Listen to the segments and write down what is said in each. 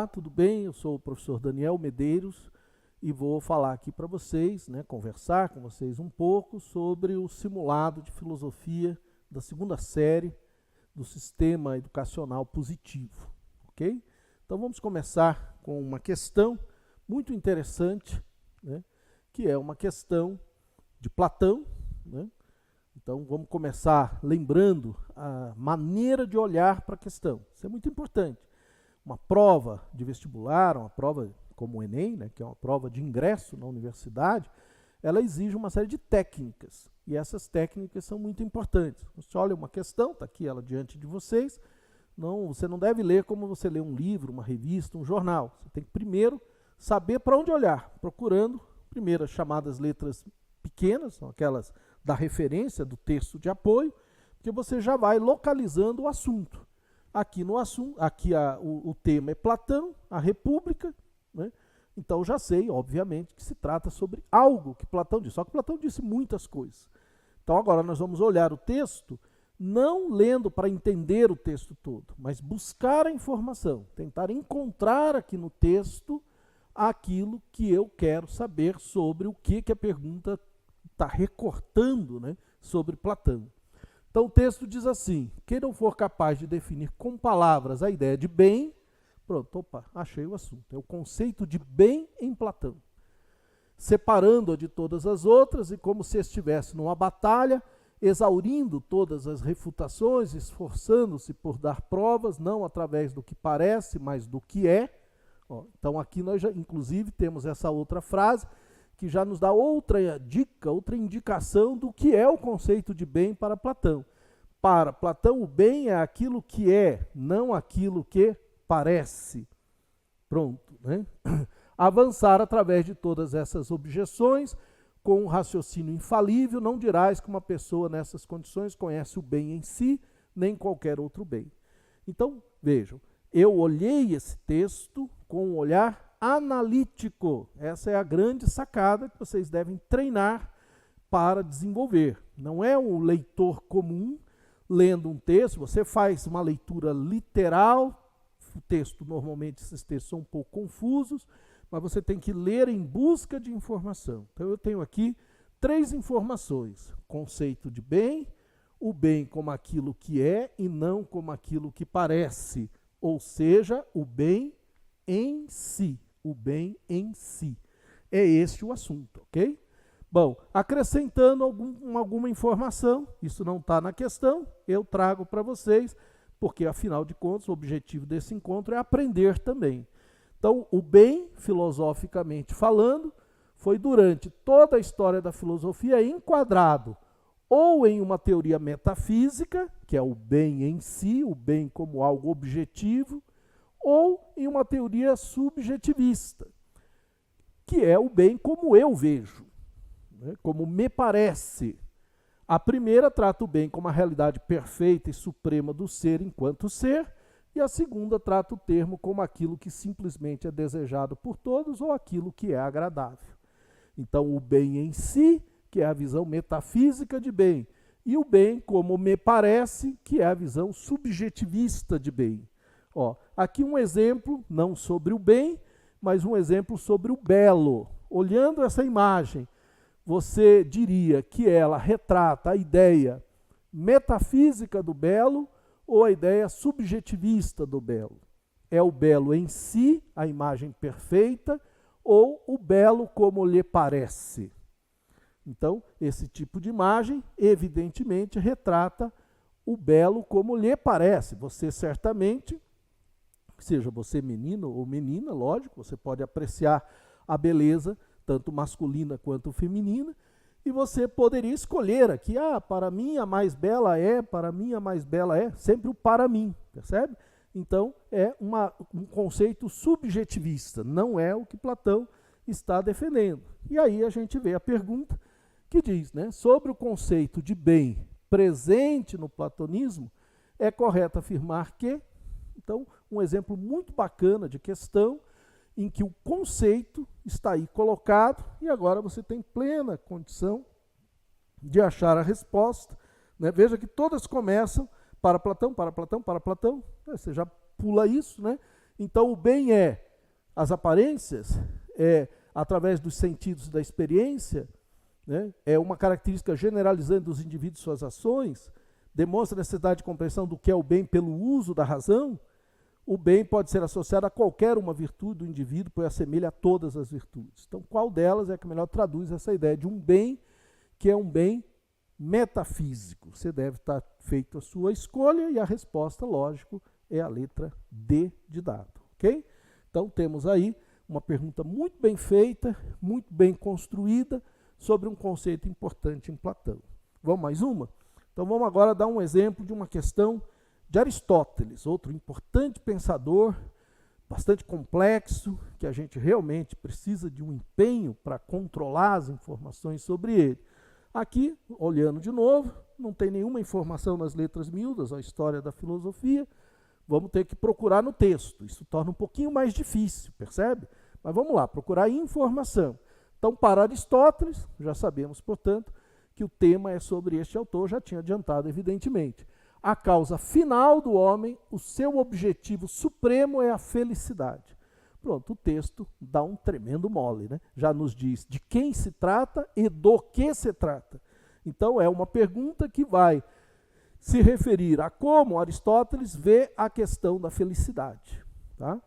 Olá, tudo bem? Eu sou o professor Daniel Medeiros e vou falar aqui para vocês, conversar com vocês um pouco sobre o simulado de filosofia da segunda série do Sistema Educacional Positivo, ok? Então vamos começar com uma questão muito interessante, que é uma questão de Platão, Então vamos começar lembrando a maneira de olhar para a questão. Isso é muito importante. Uma prova de vestibular, uma prova como o Enem, que é uma prova de ingresso na universidade, ela exige uma série de técnicas. E essas técnicas são muito importantes. Você olha uma questão, está aqui ela diante de vocês, você não deve ler como você lê um livro, uma revista, um jornal. Você tem que primeiro saber para onde olhar, procurando, primeiro, as chamadas letras pequenas, são aquelas da referência do texto de apoio, porque você já vai localizando o assunto. Aqui no assunto, o tema é Platão, a República, Então já sei, obviamente, que se trata sobre algo que Platão disse. Só que Platão disse muitas coisas. Então agora nós vamos olhar o texto, não lendo para entender o texto todo, mas buscar a informação, tentar encontrar aqui no texto aquilo que eu quero saber sobre o que a pergunta está recortando, sobre Platão. Então o texto diz assim: quem não for capaz de definir com palavras a ideia de bem, pronto, achei o assunto. É o conceito de bem em Platão. Separando-a de todas as outras e como se estivesse numa batalha, exaurindo todas as refutações, esforçando-se por dar provas, não através do que parece, mas do que é. Então aqui nós já, inclusive, temos essa outra frase, que já nos dá outra dica, outra indicação do que é o conceito de bem para Platão. Para Platão, o bem é aquilo que é, não aquilo que parece. Pronto, Avançar através de todas essas objeções, com um raciocínio infalível, não dirás que uma pessoa nessas condições conhece o bem em si, nem qualquer outro bem. Então, vejam, eu olhei esse texto com um olhar analítico. Essa é a grande sacada que vocês devem treinar para desenvolver. Não é um leitor comum lendo um texto, você faz uma leitura literal, o texto, normalmente esses textos são um pouco confusos, mas você tem que ler em busca de informação. Então eu tenho aqui 3 informações: conceito de bem, o bem como aquilo que é e não como aquilo que parece, ou seja, o bem em si. O bem em si. É este o assunto, ok? Bom, acrescentando alguma informação, isso não está na questão, eu trago para vocês, porque afinal de contas o objetivo desse encontro é aprender também. Então, o bem, filosoficamente falando, foi durante toda a história da filosofia enquadrado ou em uma teoria metafísica, que é o bem em si, o bem como algo objetivo, ou em uma teoria subjetivista, que é o bem como eu vejo, como me parece. A primeira trata o bem como a realidade perfeita e suprema do ser enquanto ser, e a segunda trata o termo como aquilo que simplesmente é desejado por todos ou aquilo que é agradável. Então, o bem em si, que é a visão metafísica de bem, e o bem como me parece, que é a visão subjetivista de bem. Aqui um exemplo, não sobre o bem, mas um exemplo sobre o belo. Olhando essa imagem, você diria que ela retrata a ideia metafísica do belo ou a ideia subjetivista do belo? É o belo em si, a imagem perfeita, ou o belo como lhe parece? Então, esse tipo de imagem, evidentemente, retrata o belo como lhe parece. Você certamente, seja você menino ou menina, lógico, você pode apreciar a beleza, tanto masculina quanto feminina, e você poderia escolher aqui, para mim a mais bela é, para mim a mais bela é, sempre o para mim, percebe? Então, é um conceito subjetivista, não é o que Platão está defendendo. E aí a gente vê a pergunta que diz, sobre o conceito de bem presente no platonismo, é correto afirmar que. Então, um exemplo muito bacana de questão em que o conceito está aí colocado e agora você tem plena condição de achar a resposta. Veja que todas começam para Platão, para Platão, para Platão. Você já pula isso, Então, o bem é as aparências, através dos sentidos da experiência, né, é uma característica generalizante dos indivíduos e suas ações, demonstra a necessidade de compreensão do que é o bem pelo uso da razão. O bem pode ser associado a qualquer uma virtude do indivíduo, pois assemelha a todas as virtudes. Então, qual delas é que melhor traduz essa ideia de um bem que é um bem metafísico? Você deve estar feito a sua escolha e a resposta, lógico, é a letra D de dado, ok? Então, temos aí uma pergunta muito bem feita, muito bem construída, sobre um conceito importante em Platão. Vamos mais uma? Então, vamos agora dar um exemplo de uma questão de Aristóteles, outro importante pensador, bastante complexo, que a gente realmente precisa de um empenho para controlar as informações sobre ele. Aqui, olhando de novo, não tem nenhuma informação nas letras miúdas, a história da filosofia, vamos ter que procurar no texto. Isso torna um pouquinho mais difícil, percebe? Mas vamos lá, procurar informação. Então, para Aristóteles, já sabemos, portanto, que o tema é sobre este autor, já tinha adiantado, evidentemente. A causa final do homem, o seu objetivo supremo é a felicidade. Pronto, o texto dá um tremendo mole, né? Já nos diz de quem se trata e do que se trata. Então, é uma pergunta que vai se referir a como Aristóteles vê a questão da felicidade. Tá?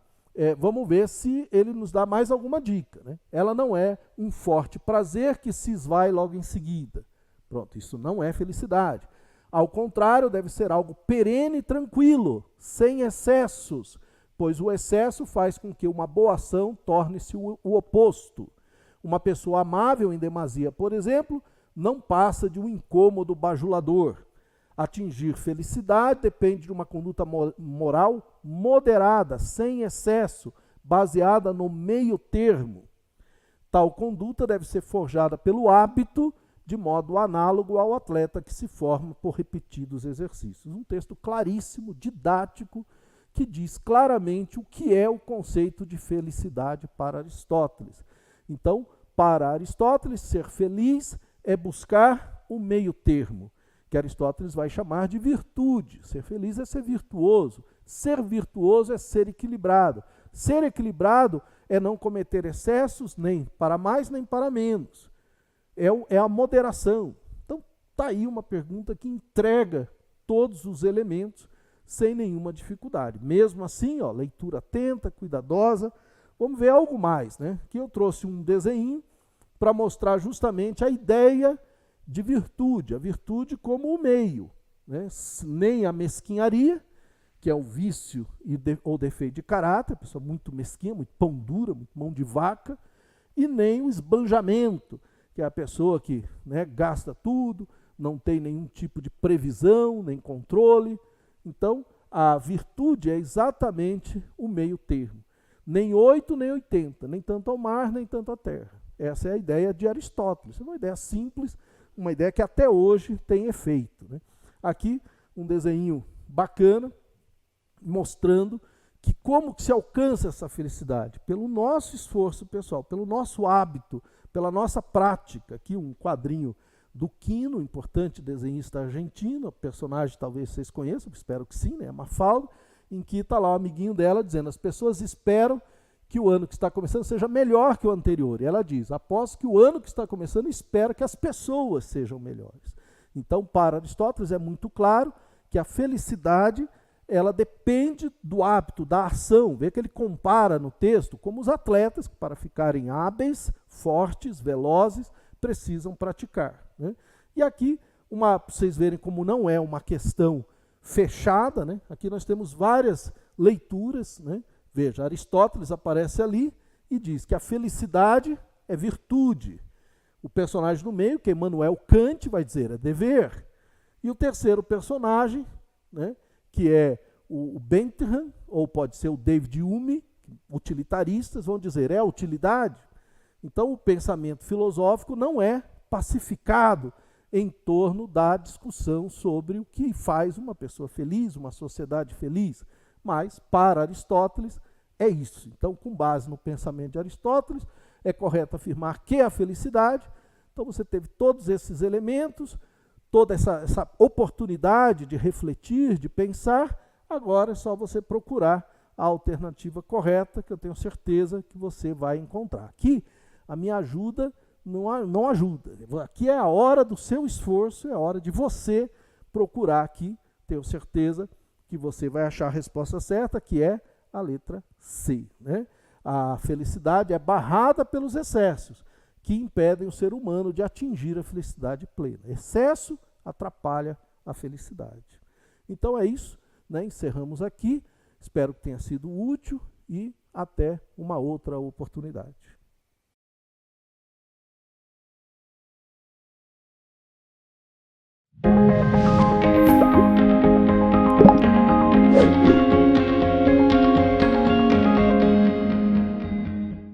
Vamos ver se ele nos dá mais alguma dica. Né? Ela não é um forte prazer que se esvai logo em seguida. Pronto, isso não é felicidade. Ao contrário, deve ser algo perene e tranquilo, sem excessos, pois o excesso faz com que uma boa ação torne-se o oposto. Uma pessoa amável em demasia, por exemplo, não passa de um incômodo bajulador. Atingir felicidade depende de uma conduta moral moderada, sem excesso, baseada no meio termo. Tal conduta deve ser forjada pelo hábito, de modo análogo ao atleta que se forma por repetidos exercícios. Um texto claríssimo, didático, que diz claramente o que é o conceito de felicidade para Aristóteles. Então, para Aristóteles, ser feliz é buscar o meio termo, que Aristóteles vai chamar de virtude. Ser feliz é ser virtuoso. Ser virtuoso é ser equilibrado. Ser equilibrado é não cometer excessos, nem para mais nem para menos. É a moderação. Então, está aí uma pergunta que entrega todos os elementos sem nenhuma dificuldade. Mesmo assim, ó, leitura atenta, cuidadosa. Vamos ver algo mais, né? Que eu trouxe um desenho para mostrar justamente a ideia de virtude, a virtude como o meio, né? Nem a mesquinharia, que é o vício ou defeito de caráter, pessoa muito mesquinha, muito pão dura, muito mão de vaca, e nem o esbanjamento, que é a pessoa que, né, gasta tudo, não tem nenhum tipo de previsão, nem controle. Então, a virtude é exatamente o meio termo. Nem 8, nem 80, nem tanto ao mar, nem tanto à terra. Essa é a ideia de Aristóteles. É uma ideia simples, uma ideia que até hoje tem efeito. Né? Aqui, um desenho bacana, mostrando que como que se alcança essa felicidade? Pelo nosso esforço pessoal, pelo nosso hábito, pela nossa prática. Aqui um quadrinho do Quino, importante desenhista argentino, personagem talvez vocês conheçam, espero que sim, né? A Mafalda, em que está lá o amiguinho dela dizendo: as pessoas esperam que o ano que está começando seja melhor que o anterior. E ela diz: após que o ano que está começando, espera que as pessoas sejam melhores. Então, para Aristóteles é muito claro que a felicidade ela depende do hábito, da ação. Vê que ele compara no texto como os atletas que, para ficarem hábeis, fortes, velozes, precisam praticar. Né? E aqui, para vocês verem como não é uma questão fechada, né? Aqui nós temos várias leituras. Né? Veja, Aristóteles aparece ali e diz que a felicidade é virtude. O personagem no meio, que é Immanuel Kant, vai dizer é dever. E o terceiro personagem, né, que é o Bentham, ou pode ser o David Hume, utilitaristas, vão dizer é a utilidade. Então o pensamento filosófico não é pacificado em torno da discussão sobre o que faz uma pessoa feliz, uma sociedade feliz. Mas, para Aristóteles, é isso. Então, com base no pensamento de Aristóteles, é correto afirmar que a felicidade, então você teve todos esses elementos, toda essa oportunidade de refletir, de pensar, agora é só você procurar a alternativa correta, que eu tenho certeza que você vai encontrar. Aqui, a minha ajuda não ajuda. Aqui é a hora do seu esforço, é a hora de você procurar aqui. Tenho certeza que você vai achar a resposta certa, que é a letra C, né? A felicidade é barrada pelos excessos, que impedem o ser humano de atingir a felicidade plena. Excesso atrapalha a felicidade. Então é isso, né? Encerramos aqui. Espero que tenha sido útil e até uma outra oportunidade.